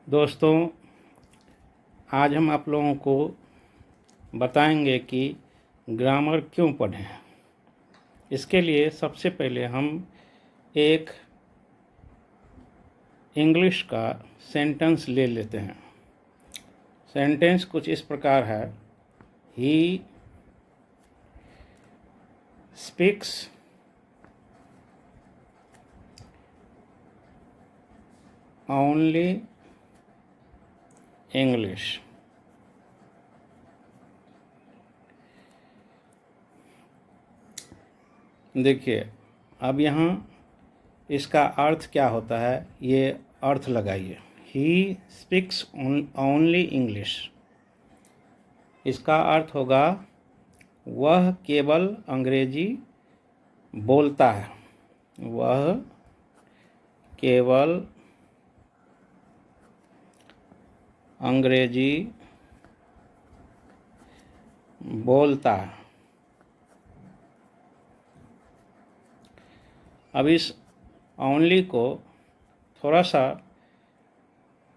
दोस्तों, आज हम आप लोगों को बताएंगे कि ग्रामर क्यों पढ़ें। इसके लिए सबसे पहले हम एक इंग्लिश का सेंटेंस ले लेते हैं। सेंटेंस कुछ इस प्रकार है, ही स्पीक्स ओनली इंग्लिश। देखिए, अब यहाँ इसका अर्थ क्या होता है, ये अर्थ लगाइए। ही स्पीक्स ओनली इंग्लिश, इसका अर्थ होगा वह केवल अंग्रेजी बोलता है। वह केवल अंग्रेजी बोलता है। अब इस ओनली को थोड़ा सा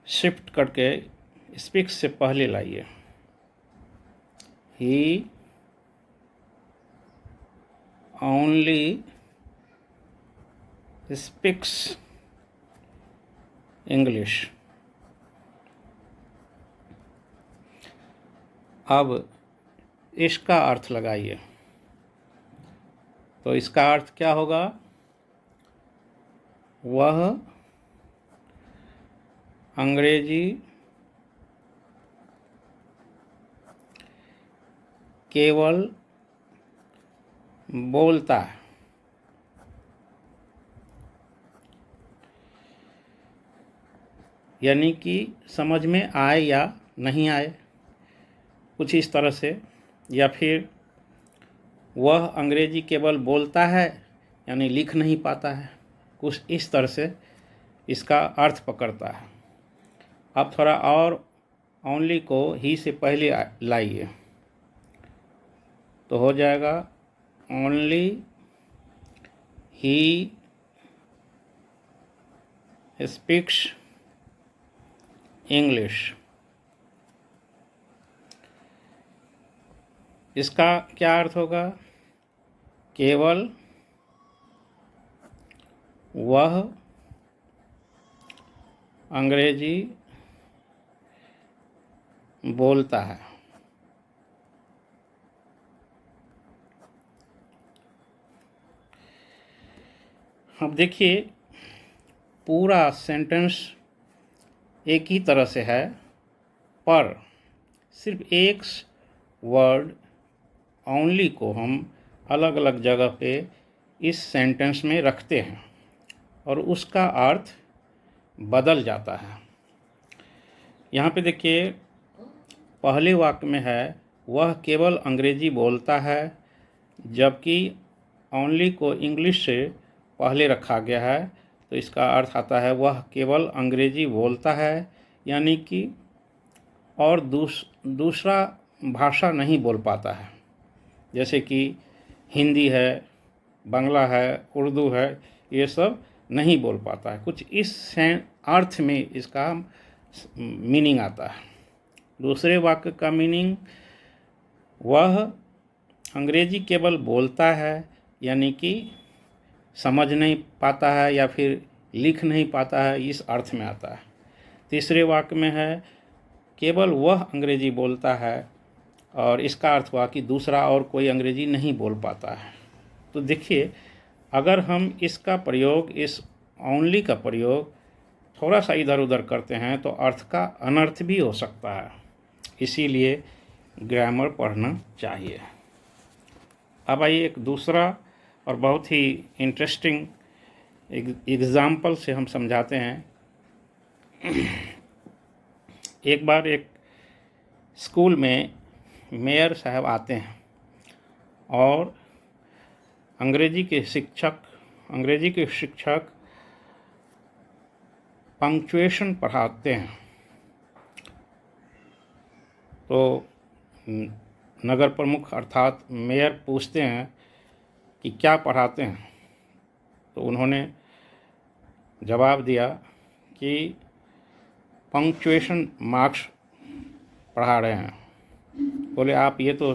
शिफ्ट करके स्पीक्स से पहले लाइए। ही ओनली स्पीक्स इंग्लिश। अब इसका अर्थ लगाइए, तो इसका अर्थ क्या होगा, वह अंग्रेजी केवल बोलता है। यानी कि समझ में आए या नहीं आए, कुछ इस तरह से, या फिर वह अंग्रेजी केवल बोलता है यानी लिख नहीं पाता है, कुछ इस तरह से इसका अर्थ पकड़ता है। अब थोड़ा और ओनली को ही से पहले लाइए, तो हो जाएगा ओनली ही स्पीक्स इंग्लिश। इसका क्या अर्थ होगा, केवल वह अंग्रेजी बोलता है। अब देखिए, पूरा सेंटेंस एक ही तरह से है, पर सिर्फ एक वर्ड ओनली को हम अलग अलग जगह पे इस सेंटेंस में रखते हैं और उसका अर्थ बदल जाता है। यहाँ पे देखिए, पहले वाक्य में है वह केवल अंग्रेजी बोलता है, जबकि ओनली को इंग्लिश से पहले रखा गया है, तो इसका अर्थ आता है वह केवल अंग्रेजी बोलता है, यानी कि और दूसरा भाषा नहीं बोल पाता है। जैसे कि हिंदी है, बांग्ला है, उर्दू है, ये सब नहीं बोल पाता है। कुछ इस अर्थ में इसका मीनिंग आता है। दूसरे वाक्य का मीनिंग, वह अंग्रेजी केवल बोलता है यानी कि समझ नहीं पाता है या फिर लिख नहीं पाता है, इस अर्थ में आता है। तीसरे वाक्य में है केवल वह अंग्रेजी बोलता है, और इसका अर्थ हुआ कि दूसरा और कोई अंग्रेजी नहीं बोल पाता है। तो देखिए, अगर हम इसका प्रयोग, इस ओनली का प्रयोग थोड़ा सा इधर उधर करते हैं तो अर्थ का अनर्थ भी हो सकता है। इसीलिए ग्रामर पढ़ना चाहिए। अब आइए एक दूसरा और बहुत ही इंटरेस्टिंग एग्ज़ाम्पल से हम समझाते हैं। एक बार एक स्कूल में मेयर साहब आते हैं और अंग्रेजी के शिक्षक पंक्चुएशन पढ़ाते हैं। तो नगर प्रमुख अर्थात मेयर पूछते हैं कि क्या पढ़ाते हैं, तो उन्होंने जवाब दिया कि पंक्चुएशन मार्क्स पढ़ा रहे हैं। बोले आप ये तो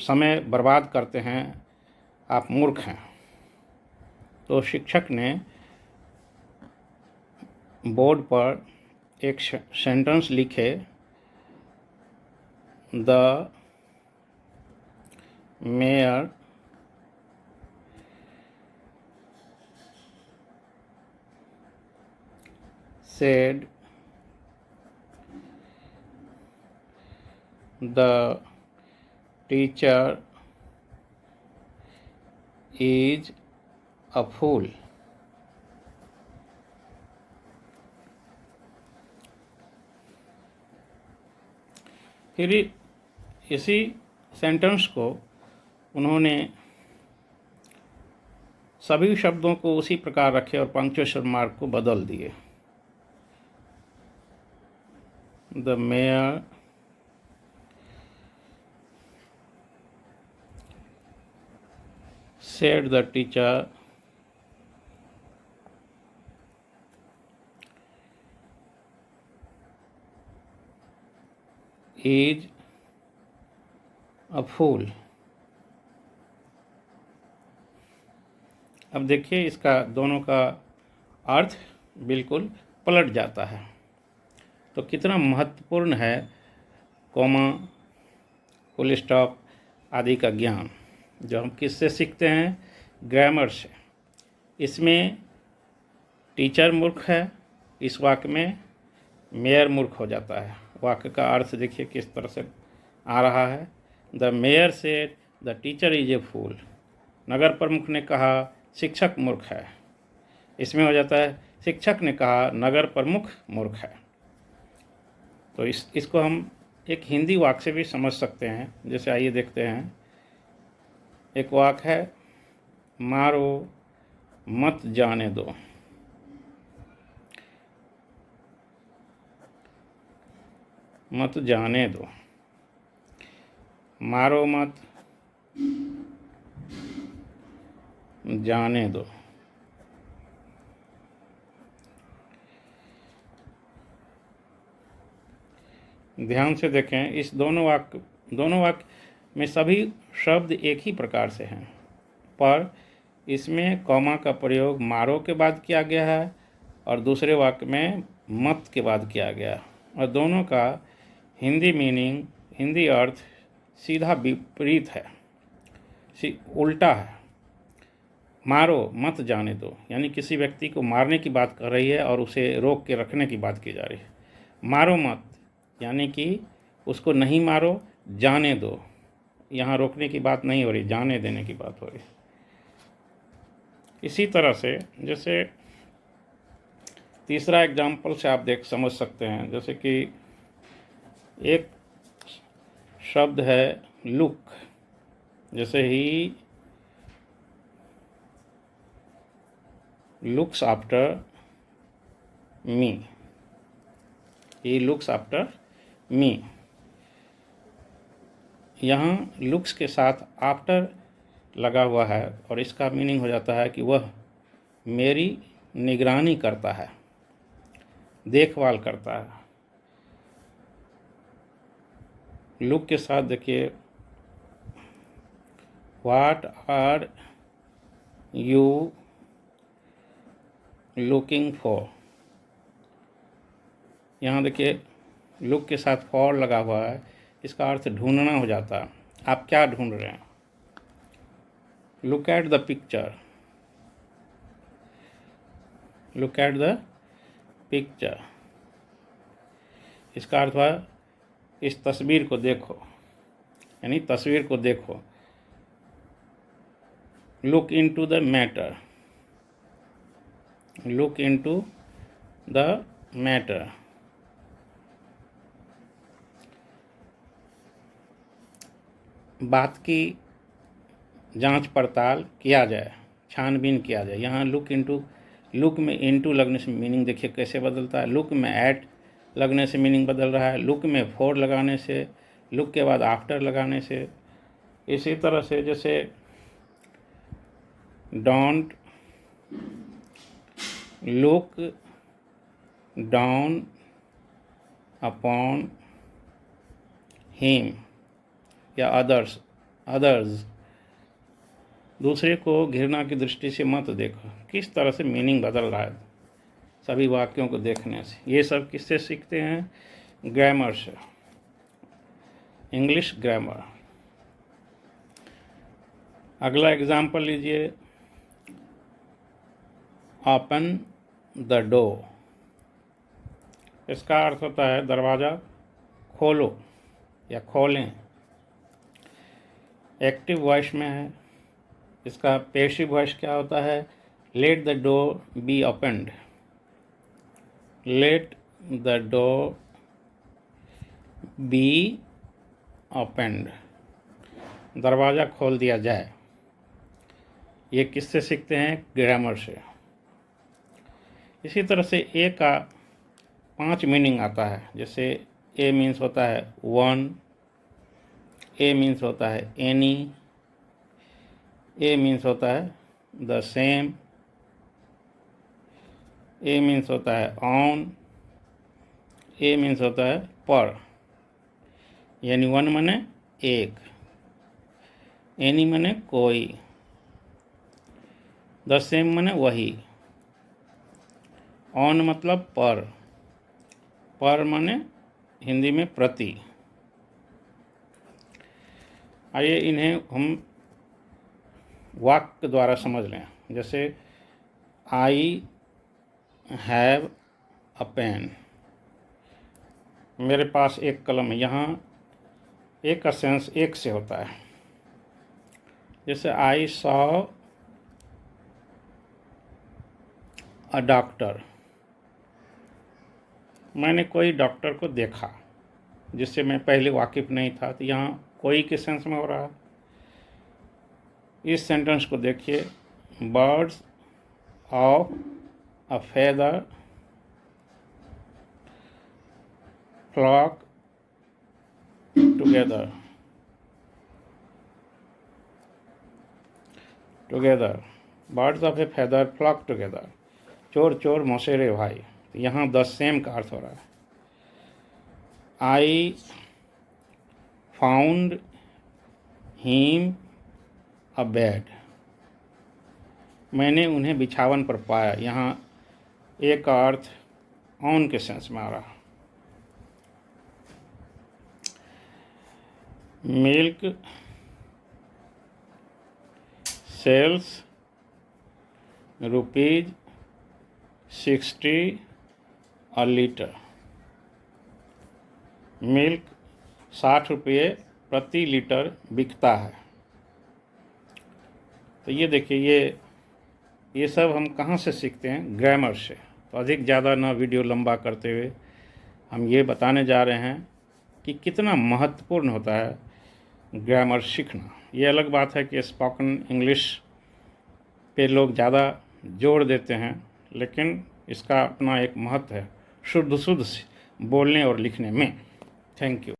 समय बर्बाद करते हैं, आप मूर्ख हैं। तो शिक्षक ने बोर्ड पर एक सेंटेंस लिखे, the mayor said the teacher is a fool। फिर इसी सेंटेंस को उन्होंने सभी शब्दों को उसी प्रकार रखे और पंक्चुएशन मार्क को बदल दिए। The mayor said the teacher is a fool। अब देखिए इसका दोनों का अर्थ बिल्कुल पलट जाता है। तो कितना महत्वपूर्ण है कॉमा, फुल स्टॉप आदि का ज्ञान, जो हम किससे सीखते हैं? ग्रामर से। इसमें टीचर मूर्ख है, इस वाक्य में मेयर मूर्ख हो जाता है। वाक्य का अर्थ देखिए किस तरह से आ रहा है। The mayor said the teacher is a fool. नगर प्रमुख ने कहा शिक्षक मूर्ख है। इसमें हो जाता है शिक्षक ने कहा नगर प्रमुख मूर्ख है। तो इसको हम एक हिंदी वाक्य से भी समझ सकते हैं। जैसे आइए देखते हैं, एक वाक्य है, मारो मत जाने दो। मत जाने दो, मारो मत जाने दो। ध्यान से देखें, इस दोनों वाक्य में सभी शब्द एक ही प्रकार से हैं, पर इसमें कॉमा का प्रयोग मारो के बाद किया गया है और दूसरे वाक्य में मत के बाद किया गया, और दोनों का हिंदी मीनिंग, हिंदी अर्थ सीधा विपरीत है, उल्टा है। मारो मत जाने दो यानी किसी व्यक्ति को मारने की बात कर रही है और उसे रोक के रखने की बात की जा रही है। मारो मत यानी कि उसको नहीं मारो, जाने दो, यहाँ रोकने की बात नहीं हो रही, जाने देने की बात हो रही। इसी तरह से जैसे तीसरा एग्जाम्पल से आप समझ सकते हैं। जैसे कि एक शब्द है लुक, जैसे he looks after me, he looks after me. यहाँ लुक्स के साथ आफ्टर लगा हुआ है और इसका मीनिंग हो जाता है कि वह मेरी निगरानी करता है, देखभाल करता है। लुक के साथ देखिए, what are you looking for. यहाँ देखिए लुक के साथ फॉर लगा हुआ है, इसका अर्थ ढूंढना हो जाता है। आप क्या ढूंढ रहे हैं? Look at the picture, look at the picture, इसका अर्थ है इस तस्वीर को देखो, यानी तस्वीर को देखो। Look into the matter, look into the matter. बात की जांच पड़ताल किया जाए, छानबीन किया जाए। यहाँ लुक में इनटू लगने से मीनिंग देखिए कैसे बदलता है। लुक में एट लगने से मीनिंग बदल रहा है, लुक में फॉर लगाने से, लुक के बाद आफ्टर लगाने से। इसी तरह से जैसे don't look down upon him या अदर्स। दूसरे को घृणा की दृष्टि से मत देखो। किस तरह से मीनिंग बदल रहा है सभी वाक्यों को देखने से। ये सब किससे सीखते हैं? ग्रामर से, इंग्लिश ग्रामर। अगला एग्जाम्पल लीजिए, ओपन द डोर। इसका अर्थ होता है दरवाज़ा खोलो या खोलें। एक्टिव वॉइस में है। इसका पैसिव वॉइस क्या होता है? Let the door be opened. Let the door be opened, दरवाज़ा खोल दिया जाए। ये किससे सीखते हैं? ग्रामर से। इसी तरह से ए का 5 मीनिंग आता है। जैसे ए मीन्स होता है वन, ए मीन्स होता है एनी, ए मीन्स होता है द सेम, ए मीन्स होता है ऑन, ए मीन्स होता है पर। यानी वन माने एक, एनी माने कोई, द सेम माने वही, ऑन मतलब पर माने हिंदी में प्रति। आइए इन्हें हम वाक्य द्वारा समझ लें। जैसे आई हैव अ पेन, मेरे पास एक कलम है। यहाँ एक का सेंस एक से होता है। जैसे आई सॉ अ डॉक्टर, मैंने कोई डॉक्टर को देखा, जिससे मैं पहले वाकिफ नहीं था। तो यहाँ कोई के सेंस में हो रहा है। इस सेंटेंस को देखिए, birds of a feather flock together. Birds of a feather flock together, चोर चोर मौसेरे भाई। तो यहाँ द सेम का अर्थ हो रहा है। I found him a bed, मैंने उन्हें बिछावन पर पाया। यहाँ एक का अर्थ ऑन के सेंस में आ रहा। Milk sells ₹60 a litre, milk 60 रुपये प्रति लीटर बिकता है। तो ये देखिए, ये सब हम कहाँ से सीखते हैं? ग्रामर से। तो अधिक ज़्यादा ना वीडियो लंबा करते हुए हम ये बताने जा रहे हैं कि कितना महत्वपूर्ण होता है ग्रामर सीखना। ये अलग बात है कि स्पोकन इंग्लिश पे लोग ज़्यादा जोर देते हैं, लेकिन इसका अपना एक महत्व है शुद्ध बोलने और लिखने में। Thank you.